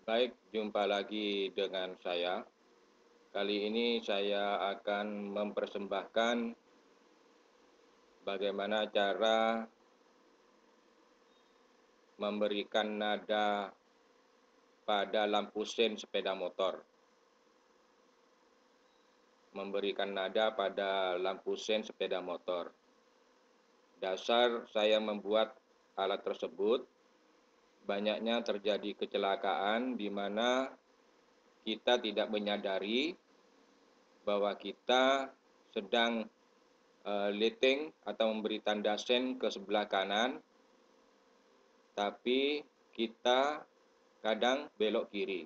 Baik, jumpa lagi dengan saya. Kali ini saya akan mempersembahkan bagaimana cara memberikan nada pada lampu sen sepeda motor. Memberikan nada pada lampu sen sepeda motor. Dasar saya membuat alat tersebut, banyaknya terjadi kecelakaan di mana kita tidak menyadari bahwa kita sedang lighting atau memberi tanda sen ke sebelah kanan, tapi kita kadang belok kiri.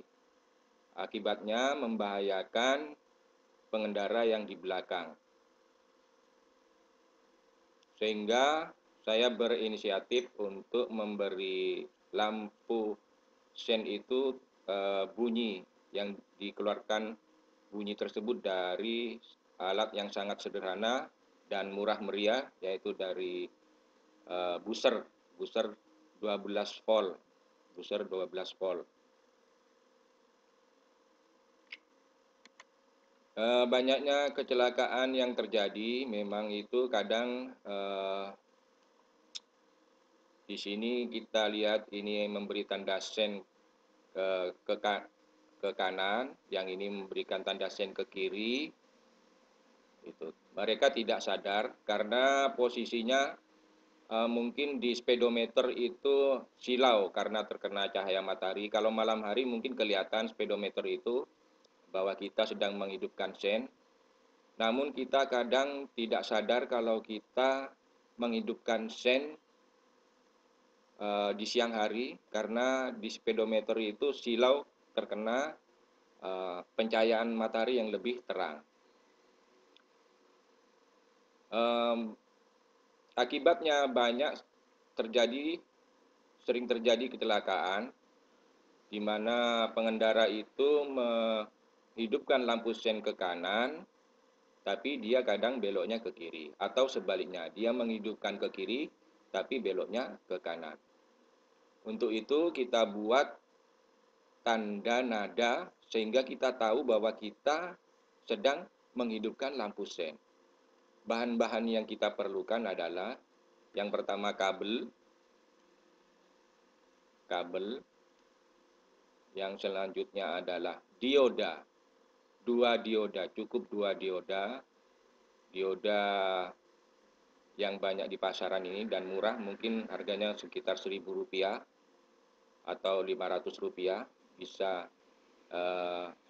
Akibatnya membahayakan pengendara yang di belakang. Sehingga saya berinisiatif untuk memberi lampu sen itu bunyi yang dikeluarkan bunyi tersebut dari alat yang sangat sederhana dan murah meriah, yaitu dari booster 12 volt. Booster 12 volt. Banyaknya kecelakaan yang terjadi memang itu kadang di sini kita lihat ini memberi tanda sen ke, ke kanan, yang ini memberikan tanda sen ke kiri. Itu mereka tidak sadar karena posisinya mungkin di speedometer itu silau karena terkena cahaya matahari. Kalau malam hari mungkin kelihatan speedometer itu bahwa kita sedang menghidupkan sen. Namun kita kadang tidak sadar kalau kita menghidupkan sen di siang hari karena di speedometer itu silau terkena pencahayaan matahari yang lebih terang. Akibatnya sering terjadi kecelakaan di mana pengendara itu menghidupkan lampu sen ke kanan, tapi dia kadang beloknya ke kiri, atau sebaliknya, dia menghidupkan ke kiri tapi beloknya ke kanan. Untuk itu kita buat tanda nada sehingga kita tahu bahwa kita sedang menghidupkan lampu sen. Bahan-bahan yang kita perlukan adalah yang pertama kabel, yang selanjutnya adalah dioda. Cukup dua dioda. Dioda yang banyak di pasaran ini dan murah, mungkin harganya sekitar Rp1.000 atau Rp500. Bisa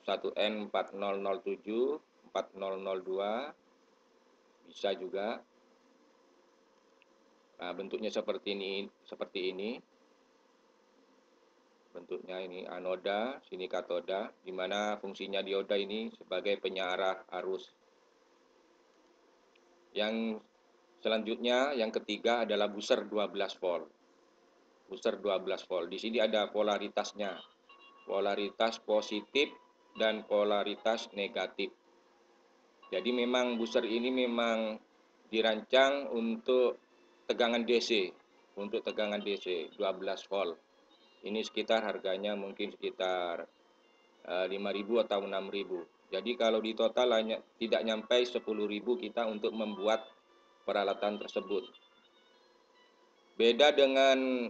1N4007, 4002, bisa juga. Nah, bentuknya seperti ini. Bentuknya ini anoda, sini katoda, di mana fungsinya dioda ini sebagai penyarah arus. Yang selanjutnya, yang ketiga adalah booster 12 volt. Booster 12 volt. Di sini ada polaritasnya. Polaritas positif dan polaritas negatif. Jadi memang booster ini memang dirancang untuk tegangan DC. Untuk tegangan DC 12 volt. Ini sekitar harganya mungkin sekitar 5.000 atau 6.000. Jadi kalau di total hanya tidak nyampe 10.000 kita untuk membuat peralatan tersebut. Beda dengan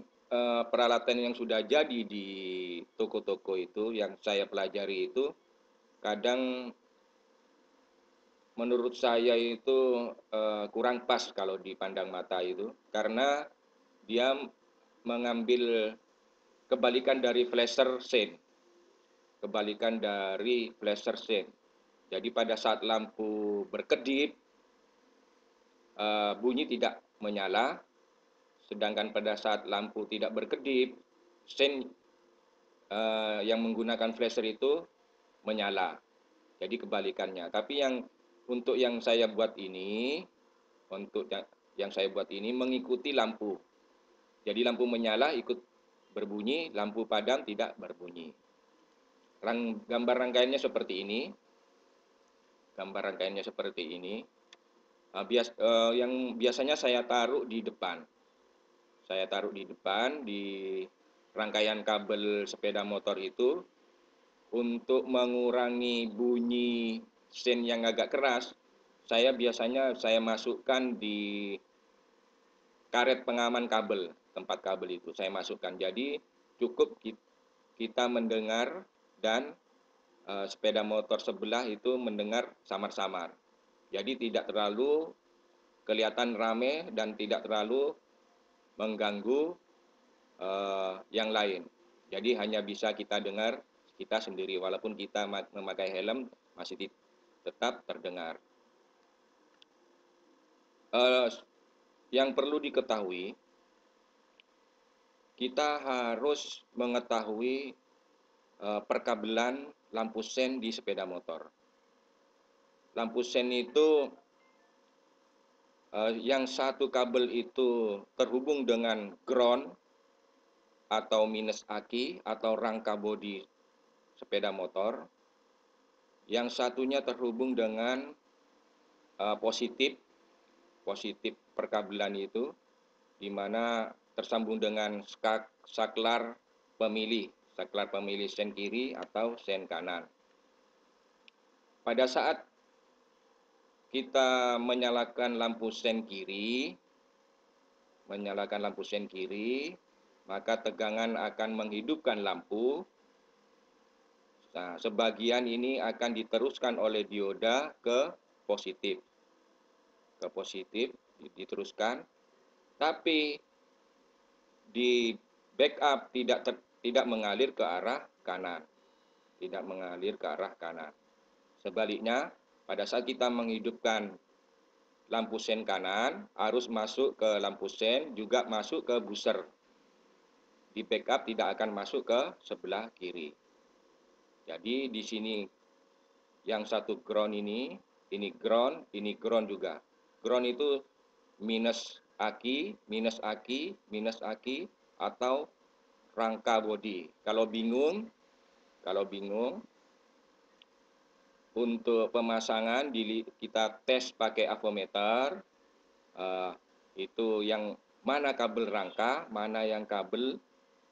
peralatan yang sudah jadi di toko-toko itu, yang saya pelajari itu, kadang menurut saya itu kurang pas kalau dipandang mata itu, karena dia mengambil kebalikan dari flasher scene. Kebalikan dari flasher scene. Jadi pada saat lampu berkedip, bunyi tidak menyala, sedangkan pada saat lampu tidak berkedip, sen yang menggunakan flasher itu menyala. Jadi kebalikannya. Tapi untuk yang saya buat ini, mengikuti lampu. Jadi lampu menyala ikut berbunyi, lampu padam tidak berbunyi. Gambar rangkaiannya seperti ini. Yang biasanya saya taruh di depan. Di rangkaian kabel sepeda motor itu, untuk mengurangi bunyi sen yang agak keras, saya biasanya masukkan di karet pengaman kabel, tempat kabel itu saya masukkan. Jadi cukup kita mendengar dan sepeda motor sebelah itu mendengar samar-samar. Jadi tidak terlalu kelihatan rame dan tidak terlalu mengganggu yang lain. Jadi hanya bisa kita dengar kita sendiri, walaupun kita memakai helm masih tetap terdengar. Yang perlu diketahui, kita harus mengetahui perkabelan lampu sen di sepeda motor. Lampu sen itu yang satu kabel itu terhubung dengan ground atau minus aki atau rangka bodi sepeda motor. Yang satunya terhubung dengan positif perkabelan itu, di mana tersambung dengan saklar pemilih sen kiri atau sen kanan. Pada saat kita menyalakan lampu sen kiri, maka tegangan akan menghidupkan lampu. Nah, sebagian ini akan diteruskan oleh dioda ke positif. Diteruskan, tapi di backup tidak mengalir ke arah kanan. Sebaliknya, pada saat kita menghidupkan lampu sen kanan, arus masuk ke lampu sen juga masuk ke booster. Di backup tidak akan masuk ke sebelah kiri. Jadi di sini yang satu ground ini ground juga. Ground itu minus aki atau rangka bodi. Kalau bingung untuk pemasangan kita tes pakai avometer, itu yang mana kabel rangka, mana yang kabel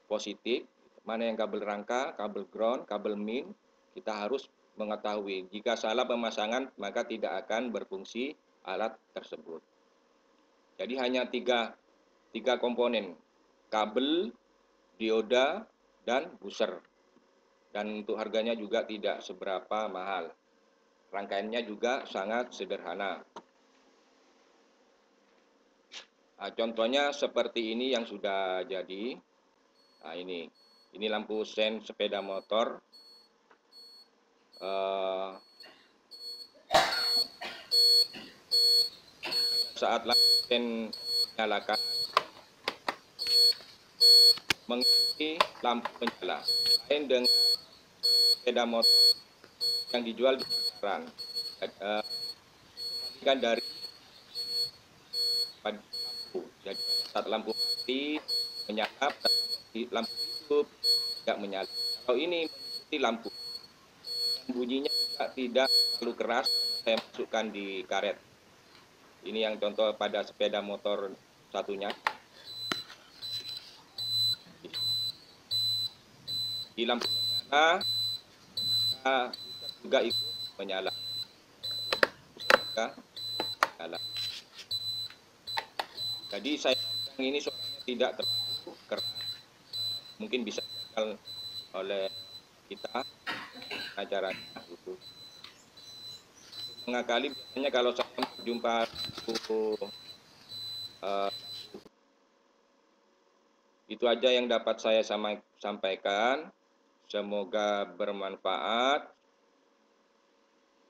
positif, mana yang kabel rangka, kabel ground, kabel min, kita harus mengetahui. Jika salah pemasangan, maka tidak akan berfungsi alat tersebut. Jadi hanya tiga komponen, kabel, dioda, dan booster. Dan untuk harganya juga tidak seberapa mahal. Rangkaiannya juga sangat sederhana. Nah, contohnya seperti ini yang sudah jadi. Nah, ini lampu sen sepeda motor. Saat lampu sen dinyalakan, mengisi lampu menyala. Lain dengan sepeda motor yang dijual di pasaran. Kan dari lampu. Jadi saat lampu mati menyala, lampu hidup tidak menyala. Kalau ini mengikuti lampu, bunyinya tidak terlalu keras, saya masukkan di karet. Ini yang contoh pada sepeda motor satunya. Di lampu menyala, juga ikut menyala. Jadi saya ini suaranya tidak terlalu keras. Mungkin bisa dikenal oleh kita acaranya itu. Mengakali biasanya kalau saya berjumpa itu aja yang dapat saya sampaikan. Semoga bermanfaat.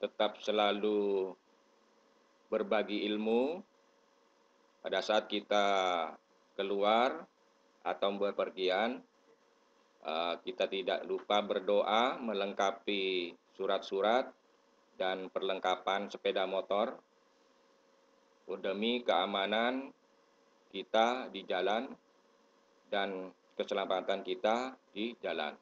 Tetap selalu berbagi ilmu pada saat kita keluar atau berpergian. Kita tidak lupa berdoa melengkapi surat-surat dan perlengkapan sepeda motor demi keamanan kita di jalan dan keselamatan kita di jalan.